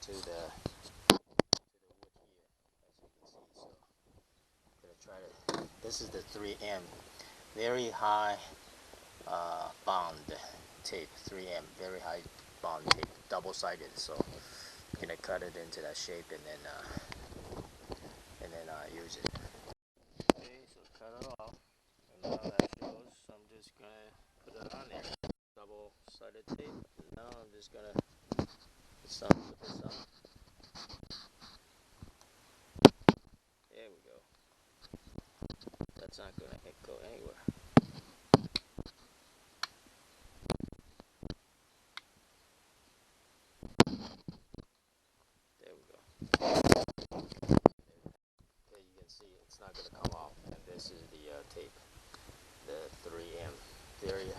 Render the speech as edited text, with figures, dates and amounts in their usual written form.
to the wood here, as you can see. So I'm gonna try to. This is the 3M, very high bond tape. 3M, very high bond tape, double-sided. So I'm gonna cut it into that shape and then use it. Okay, so cut it off, and now that shows. So I'm just gonna put it on there. Double-sided tape. And now I'm just gonna put this on. There we go. That's not gonna go anywhere. There we go. Okay, you can see it's not gonna come off. And this is the tape, the 3M, very